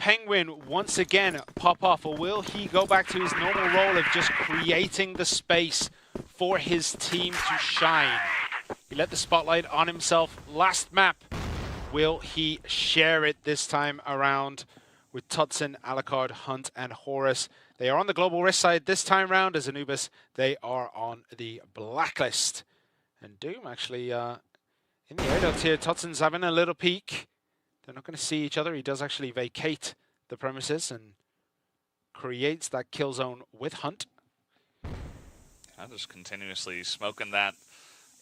Penguin once again pop off, or will he go back to his normal role of just creating the space for his team to shine? He let the spotlight on himself last map. Will he share it this time around with Tutson, Alucard, Hunt, and Horus? They are on the global risk side this time round. As Anubis, they are on the blacklist. And Doom actually in the air duct here. Tutson's having a little peek. They're not going to see each other. He does actually vacate the premises and creates that kill zone with Hunt. I'm just continuously smoking that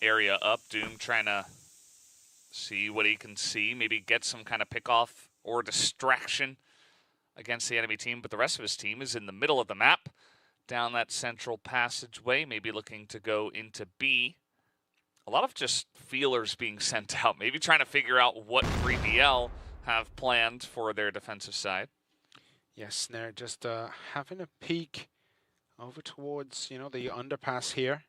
area up. Doom trying to see what he can see, maybe get some kind of pick-off or distraction against the enemy team, but the rest of his team is in the middle of the map, down that central passageway, maybe looking to go into B. A lot of just feelers being sent out, maybe trying to figure out what 3BL have planned for their defensive side. Yes, they're just having a peek over towards, you know, the underpass here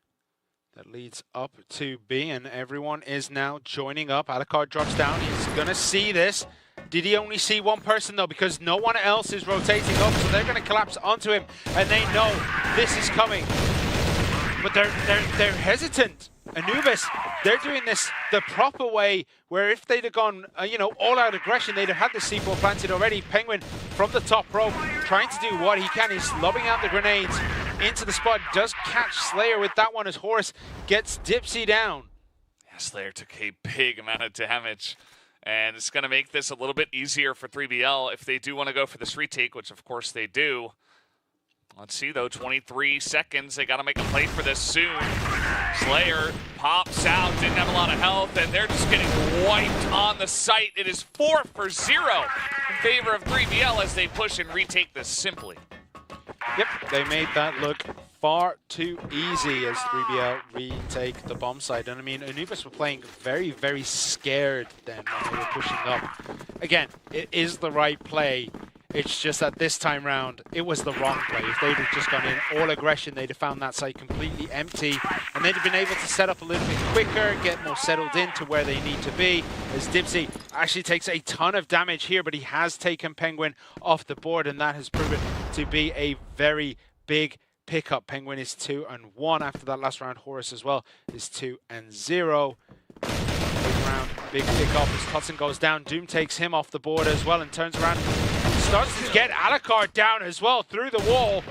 that leads up to B, and everyone is now joining up. Alucard drops down. He's going to see this. Did he only see one person, though? Because no one else is rotating up, so they're going to collapse onto him, and they know this is coming. But they're hesitant. Anubis, they're doing this the proper way, where if they'd have gone, you know, all-out aggression, they'd have had the C4 planted already. Penguin from the top rope, trying to do what he can. He's lobbing out the grenades into the spot. Does catch Slayer with that one as Horus gets Dipsy down. Yeah, Slayer took a big amount of damage, and it's going to make this a little bit easier for 3BL if they do want to go for this retake, which of course they do. Let's see, though, 23 seconds. They got to make a play for this soon. Slayer pops out, didn't have a lot of health, and they're just getting wiped on the site. It is 4 for 0 in favor of 3BL as they push and retake this simply. Yep, they made that look far too easy as 3BL retake the bomb site. And I mean, Anubis were playing very, very scared then when they were pushing up. Again, it is the right play. It's just that this time round, it was the wrong play. If they'd have just gone in all aggression, they'd have found that site completely empty, and they'd have been able to set up a little bit quicker, get more settled into where they need to be, as Dipsy actually takes a ton of damage here, but he has taken Penguin off the board, and that has proven to be a very big pickup. Penguin is 2-1 after that last round. Horus as well is 2-0. Big round, big pickup as Tutson goes down. Doom takes him off the board as well and turns around. Starts to get Alucard down as well through the wall.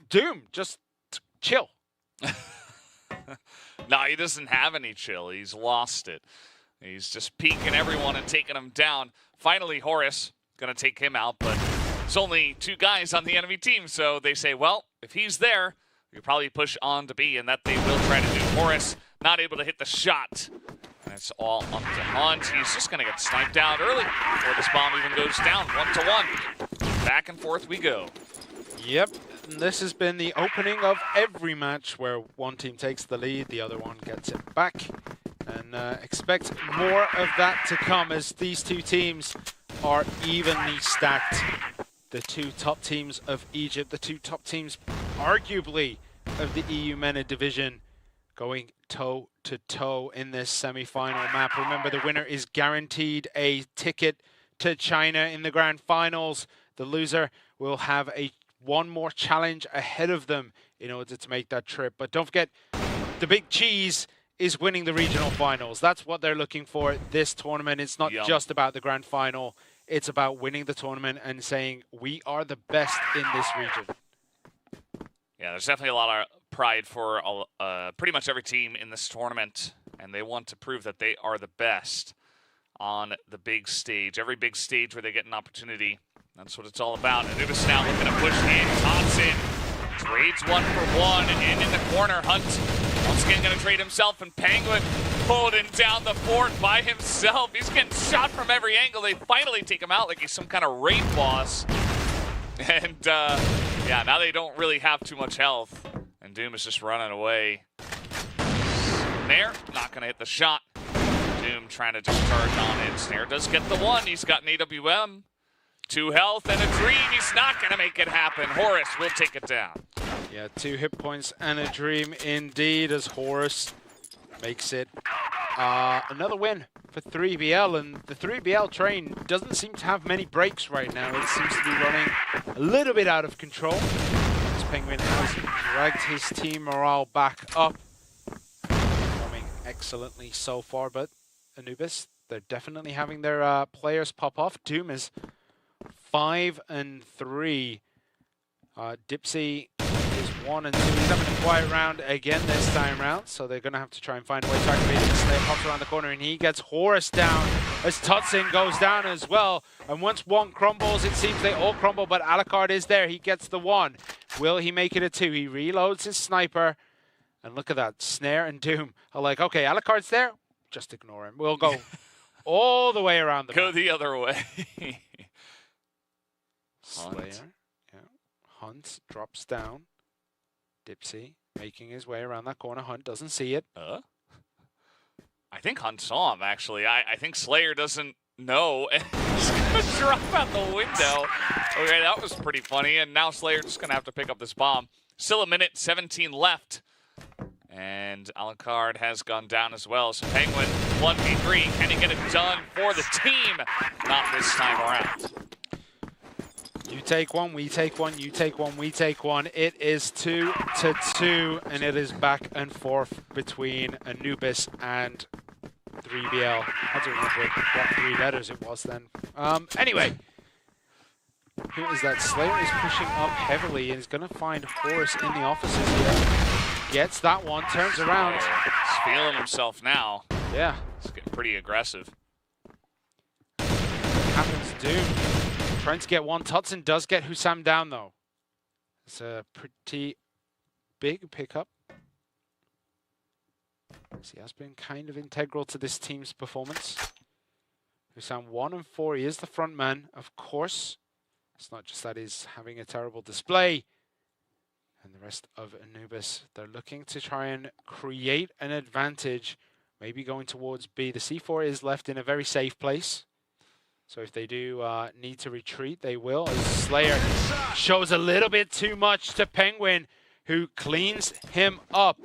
Doom, just chill. No, he doesn't have any chill. He's lost it. He's just peeking everyone and taking them down. Finally, Horus going to take him out, but there's only 2 guys on the enemy team, so they say, well, if he's there, you probably push on to B, and that they will try to do. Horus not able to hit the shot. And it's all up to Hunt. He's just going to get sniped out early before this bomb even goes down. 1-1. Back and forth we go. Yep, and this has been the opening of every match where one team takes the lead, the other one gets it back. And expect more of that to come as these two teams are evenly stacked. The 2 top teams of Egypt, the 2 top teams arguably of the EUMENA division, going toe-to-toe in this semi-final map. Remember, the winner is guaranteed a ticket to China in the grand finals. The loser will have one more challenge ahead of them in order to make that trip. But don't forget, the big cheese is winning the regional finals. That's what they're looking for this tournament. It's not just about the grand final. It's about winning the tournament and saying, we are the best in this region. Yeah, there's definitely a lot of pride for pretty much every team in this tournament, and they want to prove that they are the best on the big stage. Every big stage where they get an opportunity, that's what it's all about. Anubis now looking to push in. Thompson trades 1 for 1, and in the corner, Hunt once again going to trade himself, and Penguin holding down the fort by himself. He's getting shot from every angle. They finally take him out like he's some kind of raid boss. And yeah, now they don't really have too much health, and Doom is just running away. Snare not going to hit the shot. Doom trying to discharge on it. Snare does get the 1. He's got an AWM. 2 health and a dream. He's not going to make it happen. Horus will take it down. Yeah, 2 hit points and a dream indeed as Horus makes it another win for 3BL, and the 3BL train doesn't seem to have many breaks right now. It seems to be running a little bit out of control. As Penguin has dragged his team morale back up. Performing excellently so far, but Anubis, they're definitely having their players pop off. Doom is 5-3. Dipsy is 1-2. He's having a quiet round again this time round, so they're going to have to try and find a way to activate it. Slayer pops around the corner and he gets Horus down as Tutsin goes down as well. And once one crumbles, it seems they all crumble, but Alucard is there. He gets the 1. Will he make it a 2? He reloads his sniper. And look at that. Snare and Doom are like, okay, Alucard's there. Just ignore him. We'll go all the way around the Go map. the other way. Slayer. Yeah. Hunt drops down. Dipsy making his way around that corner. Hunt doesn't see it. I think Hunt saw him, actually. I think Slayer doesn't know, and he's going to drop out the window. Okay, that was pretty funny, and now Slayer just going to have to pick up this bomb. Still a minute 17 left, and Alucard has gone down as well. So Penguin, 1v3. Can he get it done for the team? Not this time around. You take one, we take one, you take one, we take one. It is 2-2, and it is back and forth between Anubis and 3BL. I don't remember what 3 letters it was then. Anyway, who is that? Slayer is pushing up heavily and is going to find Horus in the offices here. Gets that one, turns around. He's feeling himself now. Yeah. He's getting pretty aggressive. Happens Doom. Trying to get one. Tutsin does get Hussam down, though. It's a pretty big pickup. He has been kind of integral to this team's performance. Hussam 1-4. He is the front man, of course. It's not just that he's having a terrible display. And the rest of Anubis, they're looking to try and create an advantage. Maybe going towards B. The C4 is left in a very safe place. So if they do need to retreat, they will. As Slayer shows a little bit too much to Penguin, who cleans him up.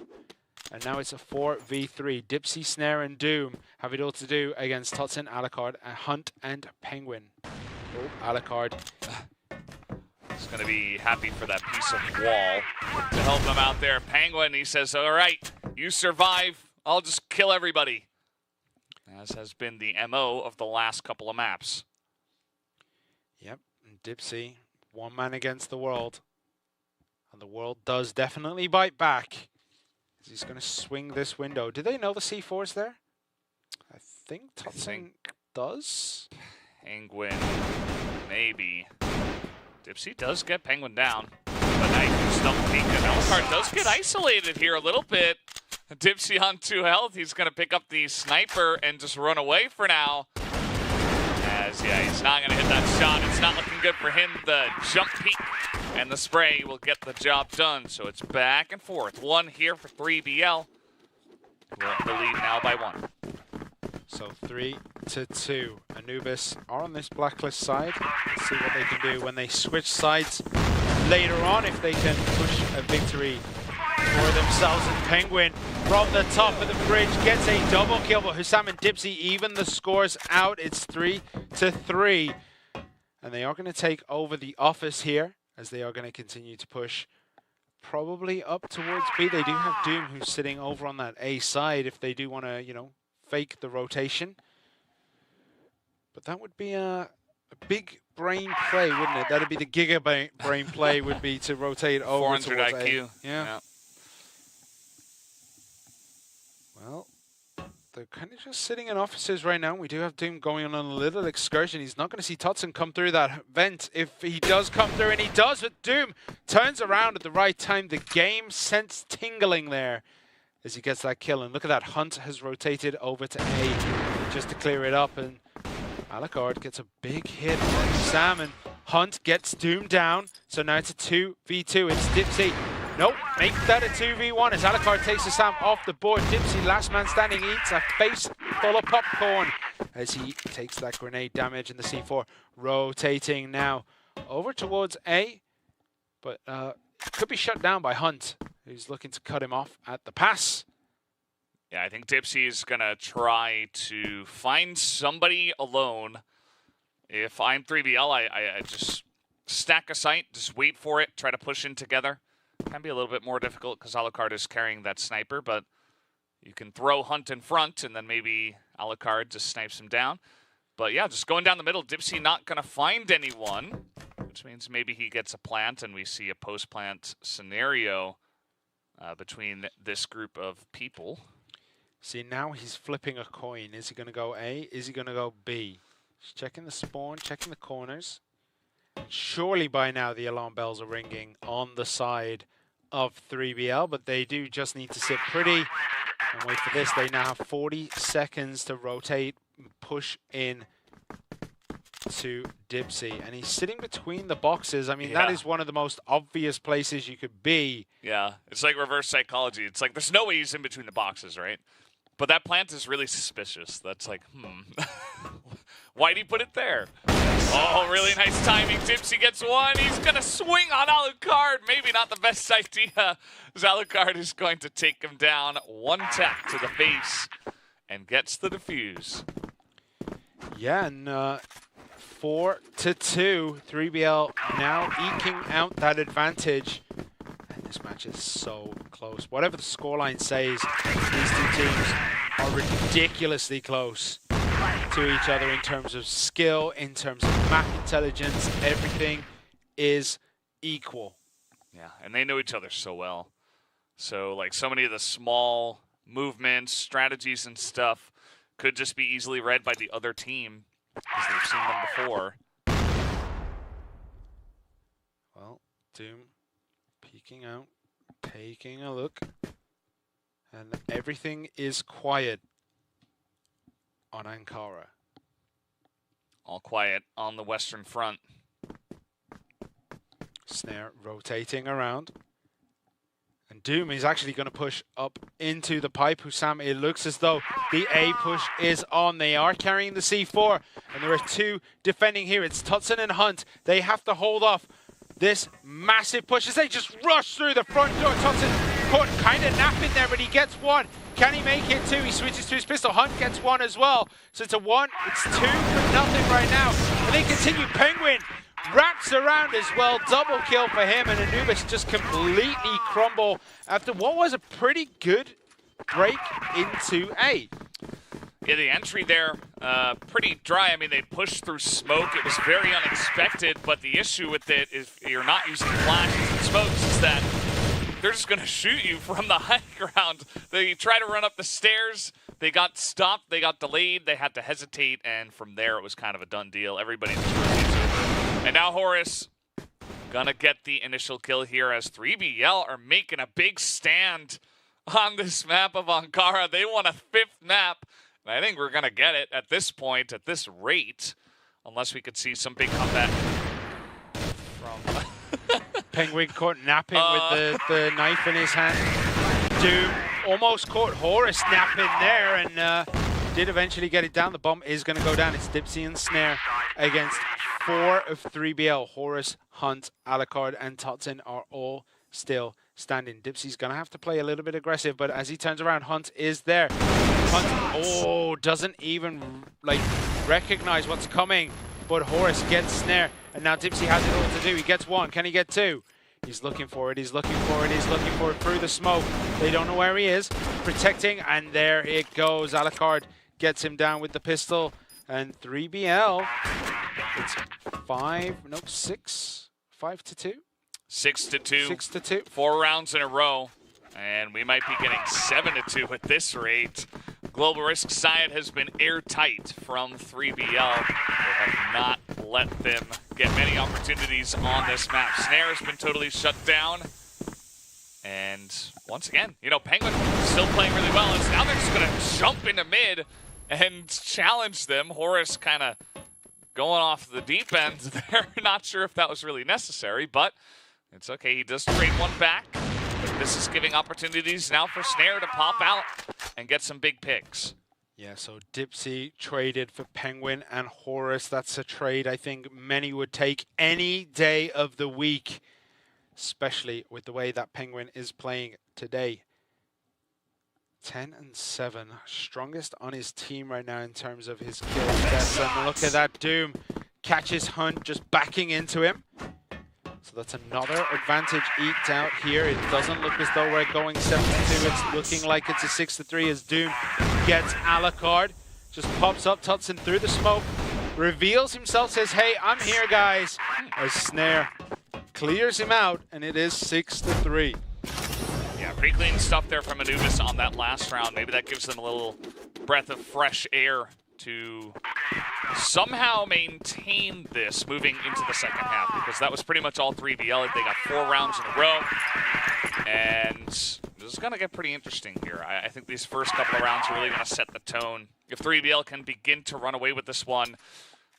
And now it's a 4v3. Dipsy, Snare, and Doom have it all to do against Tutsin, Alucard, Hunt, and Penguin. Oh, Alucard. He's going to be happy for that piece of wall to help him out there. Penguin, he says, all right, you survive. I'll just kill everybody. As has been the MO of the last couple of maps. Yep, and Dipsy, one man against the world. And the world does definitely bite back. He's going to swing this window. Do they know the C4 is there? I think Tutsin does. Penguin, maybe. Dipsy does get Penguin down. But now you can stumble peek. And Alucard does get isolated here a little bit. Dipsy on 2 health. He's going to pick up the sniper and just run away for now. As, yeah, he's not going to hit that shot. It's not looking good for him. The jump peek and the spray will get the job done. So it's back and forth. 1 here for 3BL. We're in the lead now by 1. So 3-2. Anubis are on this blacklist side. Let's see what they can do when they switch sides later on, if they can push a victory for themselves. And Penguin from the top of the bridge gets a double kill, but Hussam and Dipsy even the scores out. It's 3-3. And they are going to take over the office here, as they are going to continue to push probably up towards B. They do have Doom, who's sitting over on that A side, if they do want to, you know, fake the rotation. But that would be a big brain play, wouldn't it? That'd be the giga brain play, would be to rotate over 400 towards IQ. A. Yeah. Well, they're kind of just sitting in offices right now. We do have Doom going on a little excursion. He's not going to see Tutsin come through that vent. If he does come through, and he does, but Doom turns around at the right time. The game sense tingling there as he gets that kill. And look at that, Hunt has rotated over to A just to clear it up. And Alucard gets a big hit on Sam, and Hunt gets Doom down. So now it's a 2v2. It's Dipsy. Nope, make that a 2v1 as Alucard takes the Sam off the board. Dipsy, last man standing, eats a face full of popcorn as he takes that grenade damage, and the C4 rotating now over towards A. But could be shut down by Hunt, who's looking to cut him off at the pass. Yeah, I think Dipsy is going to try to find somebody alone. If I'm 3BL, I just stack a site, just wait for it, try to push in together. Can be a little bit more difficult because Alucard is carrying that sniper, but you can throw Hunt in front, and then maybe Alucard just snipes him down. But yeah, just going down the middle, Dipsy not going to find anyone, which means maybe he gets a plant, and we see a post-plant scenario between this group of people. See, now he's flipping a coin. Is he going to go A? Is he going to go B? He's checking the spawn, checking the corners. Surely by now the alarm bells are ringing on the side of 3BL, but they do just need to sit pretty and wait for this. They now have 40 seconds to rotate and push in to Dipsy, and he's sitting between the boxes. I mean, that is one of the most obvious places you could be. Yeah, it's like reverse psychology. It's like there's no way he's in between the boxes, right? But that plant is really suspicious. That's like, why'd he put it there? Oh, really nice timing. Dipsy gets one. He's going to swing on Alucard. Maybe not the best idea, as Alucard is going to take him down. One tap to the face and gets the defuse. Yeah, and 4-2. 3BL now eking out that advantage. And this match is so close. Whatever the scoreline says, these two teams are ridiculously close to each other in terms of skill, in terms of map intelligence. Everything is equal. Yeah, and they know each other so well. So, like, so many of the small movements, strategies, and stuff could just be easily read by the other team because they've seen them before. Well, Doom peeking out, taking a look, and everything is quiet on Ankara. All quiet on the Western Front. Snare rotating around. And Doom is actually going to push up into the pipe. Hussam, it looks as though the A push is on. They are carrying the C4, and there are two defending here. It's Tutson and Hunt. They have to hold off this massive push as they just rush through the front door. Tutson caught kind of napping there, but he gets one. Can he make it two? He switches to his pistol. Hunt gets one as well. So it's a 1, it's 2 for nothing right now. And they continue. Penguin wraps around as well. Double kill for him, and Anubis just completely crumble after what was a pretty good break into A. Yeah, the entry there, pretty dry. I mean, they pushed through smoke. It was very unexpected, but the issue with it is you're not using flashes and smokes is that they're just going to shoot you from the high ground. They try to run up the stairs. They got stopped. They got delayed. They had to hesitate, and from there it was kind of a done deal. Everybody just rotates over. And now Horus gonna get the initial kill here as 3BL are making a big stand on this map of Ankara. They want a 5th map, and I think we're gonna get it at this point, at this rate, unless we could see some big comeback from Penguin caught napping with the knife in his hand. Doom almost caught Horus napping there, and did eventually get it down. The bomb is going to go down. It's Dipsy and Snare against 4 of 3BL. Horus, Hunt, Alucard, and Tutson are all still standing. Dipsy's going to have to play a little bit aggressive, but as he turns around, Hunt is there. Hunt, doesn't even recognize what's coming, but Horus gets Snare, and now Dipsy has it all to do. He gets 1. Can he get 2? He's looking for it, he's looking for it, he's looking for it through the smoke. They don't know where he is. Protecting, and there it goes. Alucard gets him down with the pistol, and 3BL, it's 6, 5-2? 6-2. 6-2. 4 rounds in a row, and we might be getting 7-2 at this rate. Global Risk side has been airtight from 3BL. They have not let them get many opportunities on this map. Snare has been totally shut down. And once again, Penguin still playing really well. And now they're just going to jump into mid and challenge them. Horus kind of going off the deep end there. Not sure if that was really necessary, but it's okay. He does trade one back. This is giving opportunities now for Snare to pop out and get some big picks. Yeah, so Dipsy traded for Penguin and Horus. That's a trade I think many would take any day of the week, especially with the way that Penguin is playing today. 10-7, strongest on his team right now in terms of his kills. Deaths. And look at that, Doom catches Hunt just backing into him. So that's another advantage eked out here. It doesn't look as though we're going 7-2. It's looking like it's a 6-3 as Doom gets Alucard. Just pops up, Tutson through the smoke, reveals himself, says, hey, I'm here, guys. As Snare clears him out, and it is 6-3. Yeah, pretty clean stuff there from Anubis on that last round. Maybe that gives them a little breath of fresh air to somehow maintain this moving into the second half, because that was pretty much all 3BL. They got 4 rounds in a row, and this is going to get pretty interesting here. I think these first couple of rounds are really going to set the tone. If 3BL can begin to run away with this one,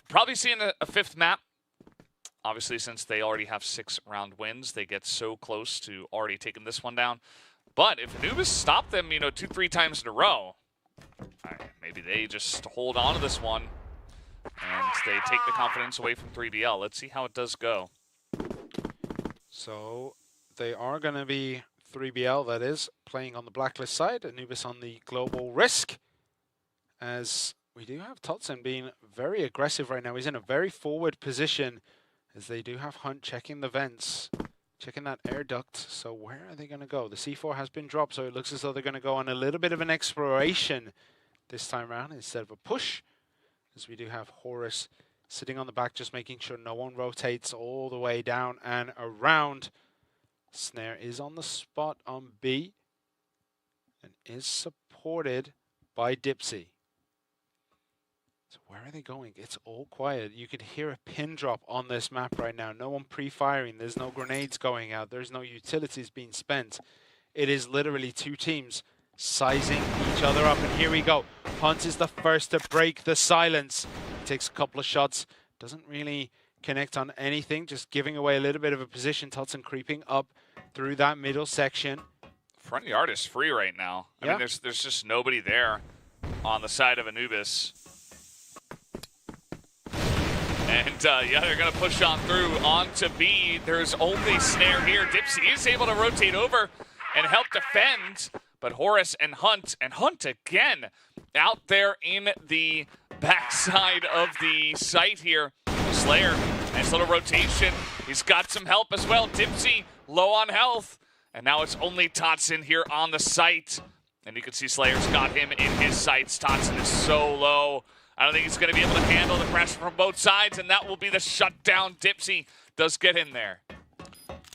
probably seeing a 5th map. Obviously, since they already have 6-round wins, they get so close to already taking this one down. But if Anubis stop them, 2-3 times in a row, maybe they just hold on to this one and they take the confidence away from 3BL. Let's see how it does go. So they are going to be 3BL, that is, playing on the blacklist side. Anubis on the global risk. As we do have Tutson being very aggressive right now. He's in a very forward position, as they do have Hunt checking the vents, checking that air duct. So where are they going to go? The C4 has been dropped, so it looks as though they're going to go on a little bit of an exploration this time around instead of a push, as we do have Horus sitting on the back, just making sure no one rotates all the way down and around. Snare is on the spot on B and is supported by Dipsy. So where are they going? It's all quiet. You could hear a pin drop on this map right now. No one pre-firing. There's no grenades going out. There's no utilities being spent. It is literally 2 teams sizing each other up. And here we go. Hunt is the first to break the silence. He takes a couple of shots. Doesn't really connect on anything. Just giving away a little bit of a position. Tutson creeping up through that middle section. Front yard is free right now. I mean, there's just nobody there on the side of Anubis. And yeah, they're going to push on through onto B. There's only Snare here. Dipsy is able to rotate over and help defend. But Horus and Hunt again out there in the backside of the site here. Slayer, nice little rotation. He's got some help as well. Dipsy low on health. And now it's only Tutson here on the site. And you can see Slayer's got him in his sights. Tutson is so low. I don't think he's going to be able to handle the pressure from both sides, and that will be the shutdown. Dipsy does get in there.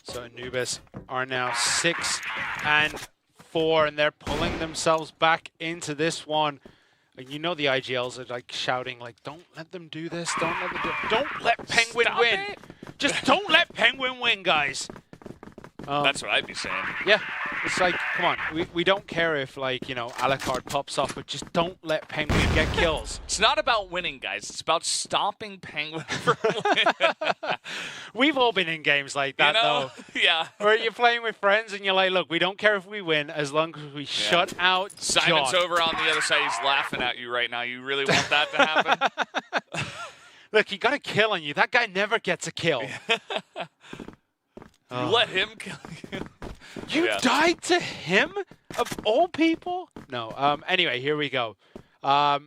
So Anubis are now 6-4, and they're pulling themselves back into this one. And you know the IGLs are like shouting, like, don't let them do this, don't let them do it. Don't let Penguin win. Just don't let Penguin win, guys. That's what I'd be saying. Yeah, it's like, come on, we don't care if, like, Alucard pops off, but just don't let Penguin get kills. It's not about winning, guys. It's about stopping Penguin from winning. We've all been in games like that, though. Yeah. Where you're playing with friends and you're like, look, we don't care if we win as long as we shut out Simon's John. over on the other side. He's laughing at you right now. You really want that to happen? Look, he got a kill on you. That guy never gets a kill. You let him kill you. You died to him? Of all people? No. Anyway, here we go. A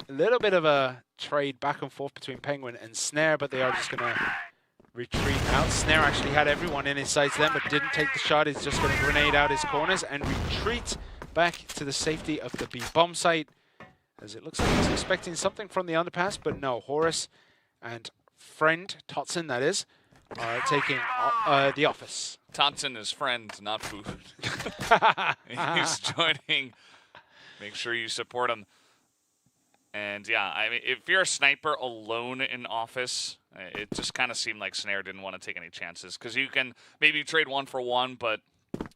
little bit of a trade back and forth between Penguin and Snare, but they are just going to retreat out. Snare actually had everyone in his sights then, but didn't take the shot. He's just going to grenade out his corners and retreat back to the safety of the B bomb site, as it looks like he's expecting something from the underpass, but no. Horus and friend, Tutson that is, taking the office. Tutson is friend, not food. He's joining. Make sure you support him. And yeah, I mean, if you're a sniper alone in office, it just kind of seemed like Snare didn't want to take any chances, because you can maybe trade 1 for 1, but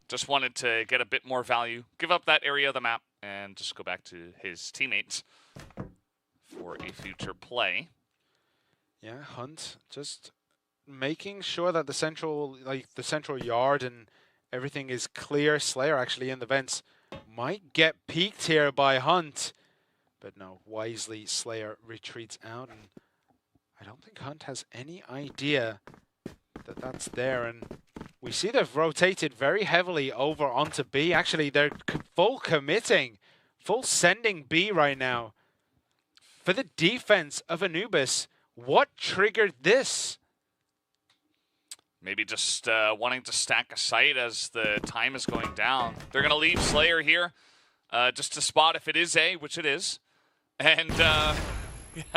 just wanted to get a bit more value, give up that area of the map, and just go back to his teammates for a future play. Yeah, Hunt just making sure that the central yard and everything is clear. Slayer actually in the vents might get peeked here by Hunt, but no, wisely Slayer retreats out, and I don't think Hunt has any idea that that's there. And we see they've rotated very heavily over onto B. Actually, they're full committing, full sending B right now. For the defense of Anubis, what triggered this? Maybe just wanting to stack a site as the time is going down. They're going to leave Slayer here just to spot if it is A, which it is. And yeah,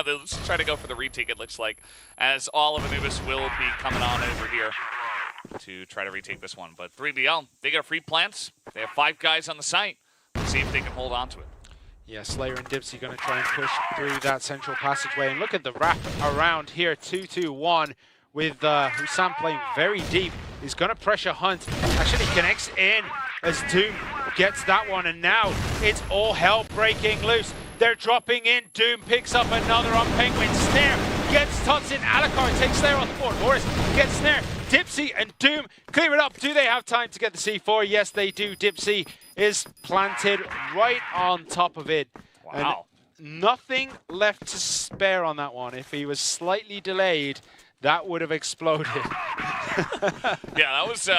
let's try to go for the retake, it looks like, as all of Anubis will be coming on over here to try to retake this one. But 3BL, they get a free plant. They have 5 guys on the site. Let's see if they can hold on to it. Yeah, Slayer and Dipsy going to try and push through that central passageway. And look at the wrap around here, 2-2-1 with Hussam playing very deep. He's going to pressure Hunt. Actually connects in as Doom gets that one. And now it's all hell breaking loose. They're dropping in. Doom picks up another on Penguin. Snare gets Tots in. Alucard takes Slayer on the board. Horus gets Snare. Dipsy and Doom clear it up. Do they have time to get the C4? Yes, they do. Dipsy is planted right on top of it. Wow. And nothing left to spare on that one. If he was slightly delayed, that would have exploded. Yeah, that was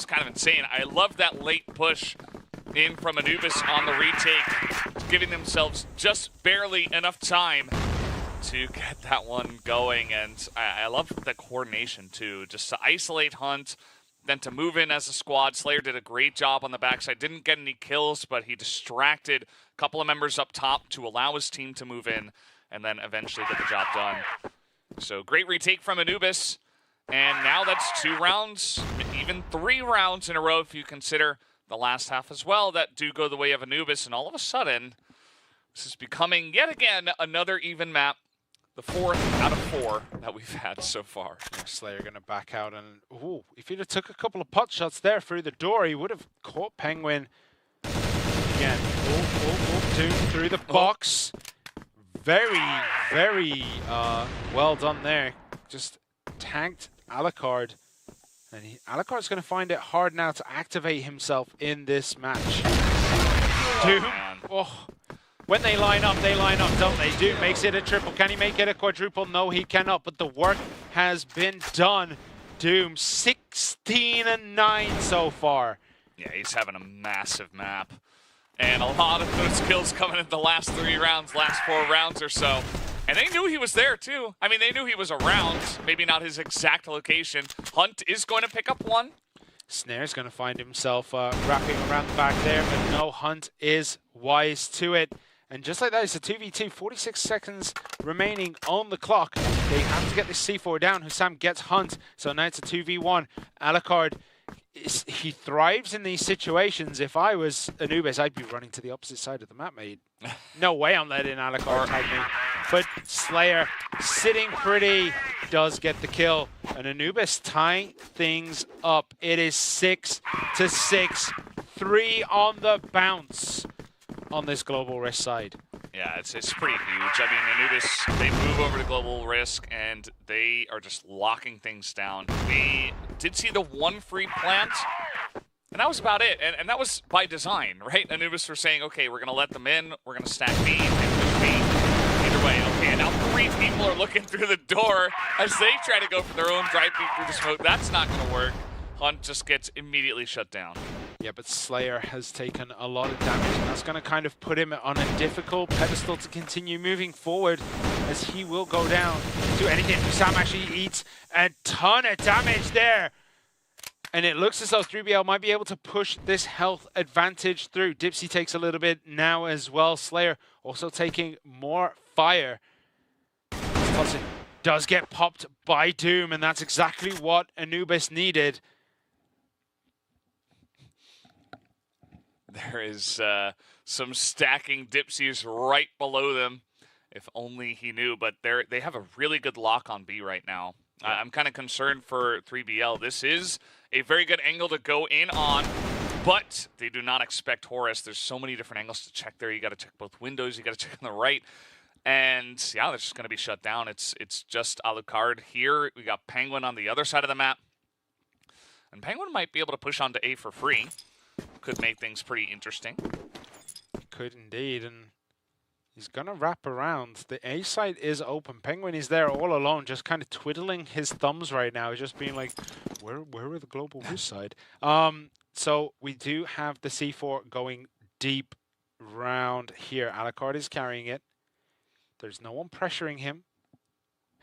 kind of insane. I love that late push in from Anubis on the retake, giving themselves just barely enough time to get that one going. And I love the coordination too, just to isolate Hunt, then to move in as a squad. Slayer did a great job on the backside, didn't get any kills, but he distracted a couple of members up top to allow his team to move in and then eventually get the job done. So great retake from Anubis, and now that's 2 rounds, even 3 rounds in a row if you consider the last half as well that do go the way of Anubis. And all of a sudden, this is becoming yet again another even map, the 4th out of 4 that we've had so far. Yeah, Slayer going to back out, and ooh, if he'd have took a couple of pot shots there through the door, he would have caught Penguin again. Doom through the box. Very, very well done there. Just tanked Alucard. And Alucard's going to find it hard now to activate himself in this match. Doom. Oh, when they line up, don't they? Doom makes it a triple. Can he make it a quadruple? No, he cannot. But the work has been done. Doom 16-9 so far. Yeah, he's having a massive map. And a lot of those kills coming in the last 3 rounds, last 4 rounds or so. And they knew he was there, too. I mean, they knew he was around. Maybe not his exact location. Hunt is going to pick up one. Snare's going to find himself wrapping around the back there, but no, Hunt is wise to it. And just like that, it's a 2v2, 46 seconds remaining on the clock. They have to get this C4 down. Hussam gets Hunt, so now it's a 2v1. Alucard, he thrives in these situations. If I was Anubis, I'd be running to the opposite side of the map, mate. No way I'm letting Alucard tag me. But Slayer, sitting pretty, does get the kill. And Anubis tying things up. It is 6-6. 3 on the bounce on this Global Risk side. Yeah, it's pretty huge. I mean, Anubis, they move over to Global Risk, and they are just locking things down. We did see the 1 free plant, and that was about it. And that was by design, right? Anubis were saying, okay, we're going to let them in, we're going to stack B, and push B. Either way, okay, and now 3 people are looking through the door as they try to go for their own drive beat through the smoke. That's not going to work. Hunt just gets immediately shut down. Yeah, but Slayer has taken a lot of damage, and that's going to kind of put him on a difficult pedestal to continue moving forward, as he will go down to anything. Hussam actually eats a ton of damage there. And it looks as though 3BL might be able to push this health advantage through. Dipsy takes a little bit now as well. Slayer also taking more fire. Thompson does get popped by Doom, and that's exactly what Anubis needed. There is some stacking Dipsies right below them. If only he knew, but they have a really good lock on B right now. Yeah. I'm kind of concerned for 3BL. This is a very good angle to go in on, but they do not expect Horus. There's so many different angles to check there. You got to check both windows. You got to check on the right. And yeah, they're just going to be shut down. It's just Alucard here. We got Penguin on the other side of the map. And Penguin might be able to push onto A for free. Could make things pretty interesting. Could indeed. And He's going to wrap around. The A side is open. Penguin is there all alone, just kind of twiddling his thumbs right now, just being like, where are the global this side? So we do have the C4 going deep round here. Alucard is carrying it. There's no one pressuring him.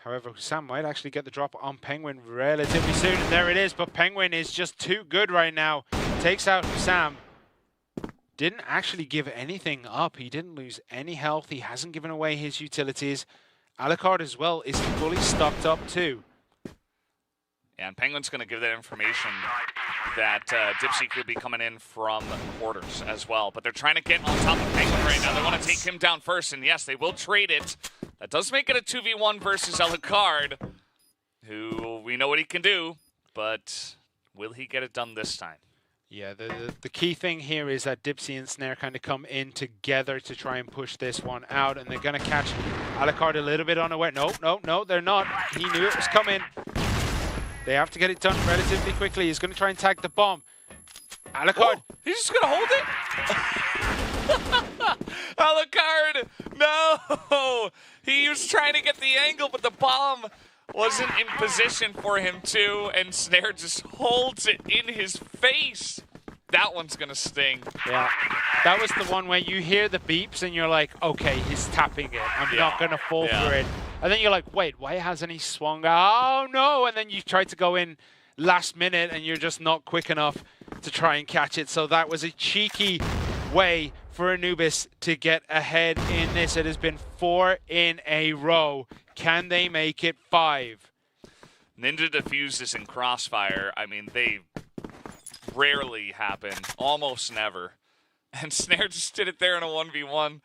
However, Sam might actually get the drop on Penguin relatively soon, and there it is. But Penguin is just too good right now. Takes out Sam. Didn't actually give anything up. He didn't lose any health. He hasn't given away his utilities. Alucard as well is fully stocked up too. Yeah, and Penguin's going to give that information that Dipsy could be coming in from quarters as well. But they're trying to get on top of Penguin right now. They want to take him down first, and yes, they will trade it. That does make it a 2v1 versus Alucard, who we know what he can do, but will he get it done this time? Yeah, the key thing here is that Dipsy and Snare kind of come in together to try and push this one out, and they're going to catch Alucard a little bit unaware. No, they're not. He knew it was coming. They have to get it done relatively quickly. He's going to try and tag the bomb. Alucard. Oh, he's just going to hold it? Alucard, no! He was trying to get the angle, but the bomb wasn't in position for him to, and Snare just holds it in his face. That one's going to sting. Yeah, that was the one where you hear the beeps and you're like, okay, he's tapping it. I'm not going to fall for it. And then you're like, wait, why hasn't he swung? Oh, no. And then you try to go in last minute and you're just not quick enough to try and catch it. So that was a cheeky way for Anubis to get ahead in this. It has been 4 in a row. Can they make it 5? Ninja defuses in Crossfire. I mean, they rarely happen. Almost never. And Snare just did it there in a 1v1.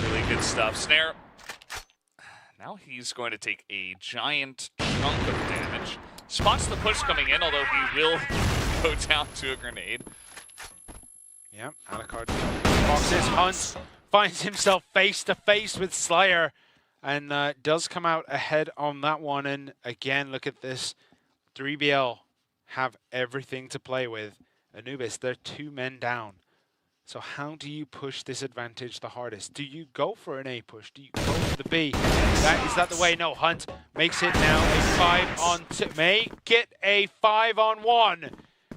Really good stuff. Snare, now he's going to take a giant chunk of damage. Spots the push coming in, although he will go down to a grenade. Yep, Alucard boxes. Hunt finds himself face to face with Slayer and does come out ahead on that one. And again, look at this. 3BL have everything to play with. Anubis, they're 2 men down. So how do you push this advantage the hardest? Do you go for an A push? Do you go for the B? Is that the way? No, Hunt makes it now a 5-on-2. Make it a 5-on-1.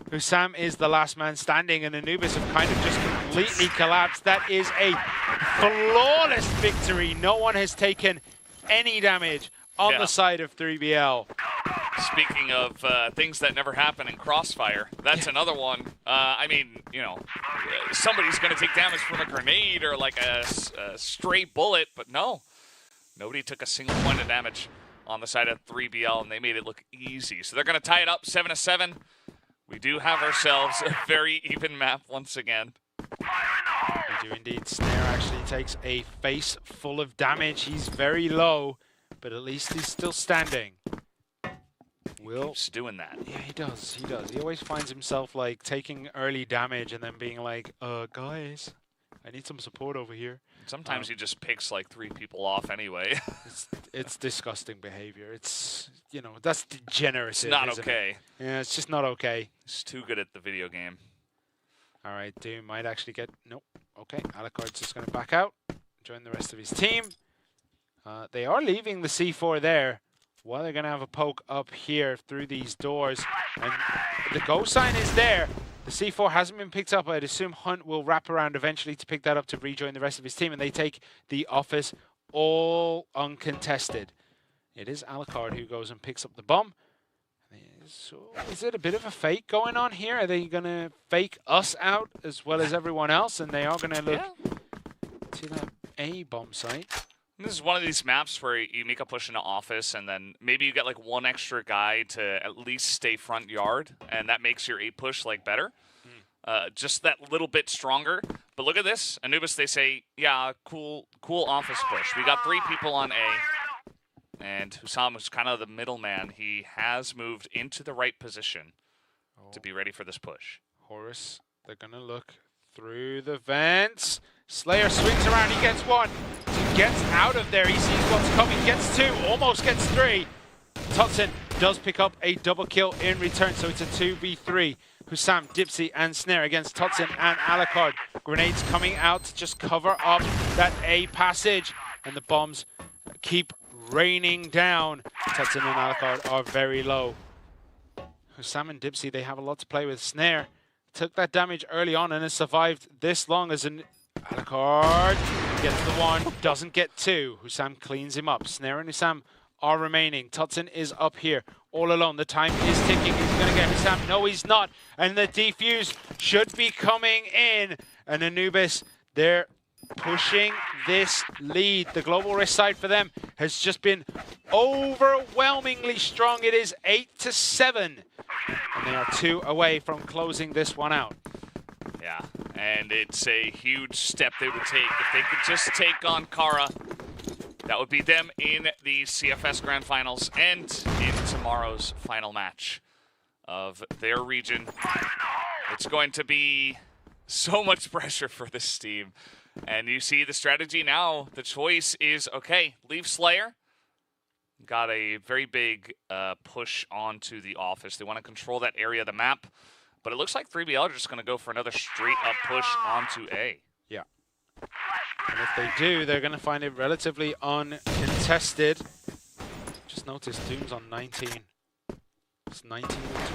Hussam is the last man standing, and Anubis have kind of just completely collapsed. That is a flawless victory. No one has taken any damage on the side of 3BL. Speaking of things that never happen in Crossfire, that's another one. I mean, you know, somebody's going to take damage from a grenade or like a stray bullet, but no. Nobody took a single point of damage on the side of 3BL, and they made it look easy. So they're going to tie it up 7-7. We do have ourselves a very even map once again. We do indeed. Snare actually takes a face full of damage. He's very low, but at least he's still standing. Keeps doing that. Yeah, he does. He does. He always finds himself like taking early damage and then being like, guys, I need some support over here. Sometimes he just picks like 3 people off anyway. it's disgusting behavior. It's, you know, that's degeneracy. It's not okay. Yeah, it's just not okay. He's too good at the video game. All right, Doom might actually get... Nope. Okay, Alucard's just going to back out, join the rest of his team. They are leaving the C4 there. Well, they're going to have a poke up here through these doors. And the go sign is there. The C4 hasn't been picked up. I'd assume Hunt will wrap around eventually to pick that up to rejoin the rest of his team. And they take the office all uncontested. It is Alucard who goes and picks up the bomb. So is it a bit of a fake going on here? Are they going to fake us out as well as everyone else? And they are going to look to that A bomb site. This is one of these maps where you make a push into office, and then maybe you get like 1 extra guy to at least stay front yard, and that makes your A push like better. Just that little bit stronger. But look at this. Anubis, they say, yeah, cool office push. We got 3 people on A, and Hussam is kind of the middleman. He has moved into the right position to be ready for this push. Horus, they're going to look through the vents. Slayer swings around, he gets 1. He gets out of there, he sees what's coming, gets 2, almost gets 3. Tutson does pick up a double kill in return, so it's a 2v3. Hussam, Dipsy, and Snare against Tutson and Alucard. Grenades coming out to just cover up that A passage, and the bombs keep raining down. Tutson and Alucard are very low. Hussam and Dipsy, they have a lot to play with. Snare took that damage early on and has survived this long as an Alucard gets the one, doesn't get two. Hussam cleans him up. Snare and Hussam are remaining. Tutson is up here all alone. The time is ticking. He's going to get Hussam. No, he's not. And the defuse should be coming in. And Anubis, they're pushing this lead. The global risk side for them has just been overwhelmingly strong. It is 8-7. And they are 2 away from closing this one out. Yeah, and it's a huge step they would take. If they could just take on Kara, that would be them in the CFS Grand Finals and in tomorrow's final match of their region. It's going to be so much pressure for this team. And you see the strategy now. The choice is, okay, leave Slayer. Got a very big push onto the office. They want to control that area of the map. But it looks like 3BL are just going to go for another straight-up push onto A. Yeah. And if they do, they're going to find it relatively uncontested. Just notice Doom's on 19. It's 19-12.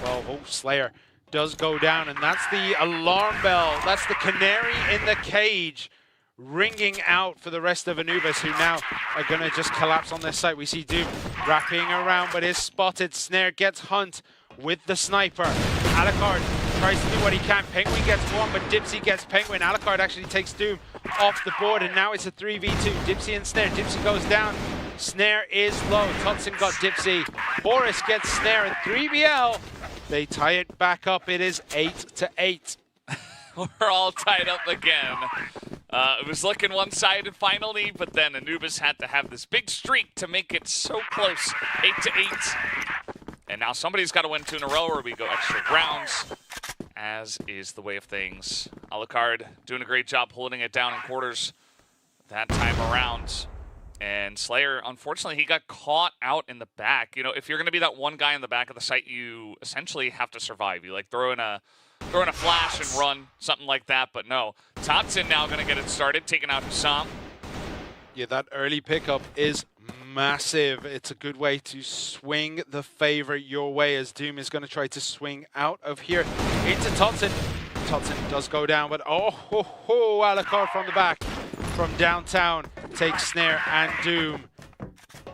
Oh, Slayer does go down, and that's the alarm bell. That's the canary in the cage ringing out for the rest of Anubis, who now are going to just collapse on this site. We see Doom wrapping around, but is spotted. Snare gets Hunt with the sniper. Alucard tries to do what he can. Penguin gets one, but Dipsy gets Penguin. Alucard actually takes Doom off the board, and now it's a 3v2. Dipsy and Snare. Dipsy goes down. Snare is low. Tutson got Dipsy. Boris gets Snare, and 3BL, they tie it back up. It is 8-8. We're all tied up again. It was looking one-sided finally, but then Anubis had to have this big streak to make it so close. 8-8. And now somebody's got to win 2 in a row, or we go extra rounds, as is the way of things. Alucard doing a great job holding it down in quarters that time around. And Slayer, unfortunately, he got caught out in the back. You know, if you're going to be that one guy in the back of the site, you essentially have to survive. You like throw in a flash and run, something like that. But no, Totson now going to get it started, taking out Hussam. Yeah, that early pickup is massive. It's a good way to swing the favor your way, as Doom is going to try to swing out of here into Totson. Totson does go down, but Alucard from the back, from downtown, takes Snare and Doom.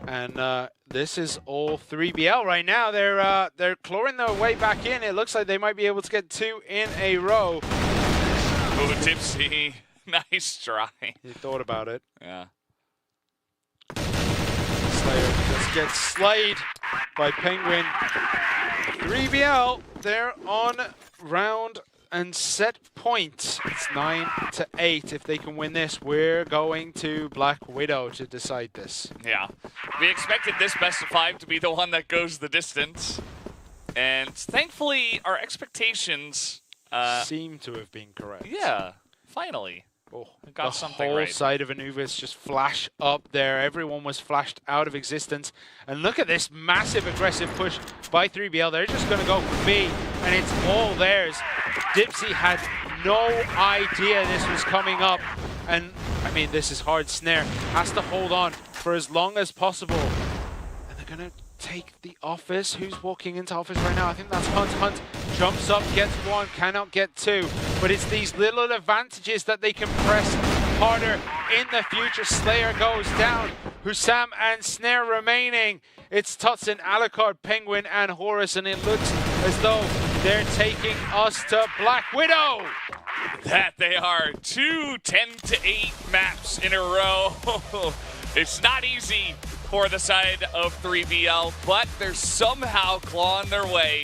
And this is all 3BL right now. They're clawing their way back in. It looks like they might be able to get 2 in a row. Oh, Dipsy. Nice try. He thought about it. Yeah. Slayer just gets slayed by Penguin. 3BL, they're on round and set point. It's 9-8. If they can win this, we're going to Black Widow to decide this. Yeah. We expected this best of 5 to be the one that goes the distance. And thankfully, our expectations seem to have been correct. Yeah, finally. Oh, we got something whole right. side of Anubis just flash up there. Everyone was flashed out of existence. And look at this massive aggressive push by 3BL. They're just going to go for B, and it's all theirs. Dipsy had no idea this was coming up. And, I mean, this is hard. Snare has to hold on for as long as possible. And they're going to take the office. Who's walking into office right now? I think that's Hunt. Hunt jumps up, gets 1, cannot get 2. But it's these little advantages that they can press harder in the future. Slayer goes down. Hussam and Snare remaining. It's Tutson, Alucard, Penguin, and Horus, and it looks as though they're taking us to Black Widow. That they are. 2 10-8 maps in a row. It's not easy for the side of 3BL, but they're somehow clawing their way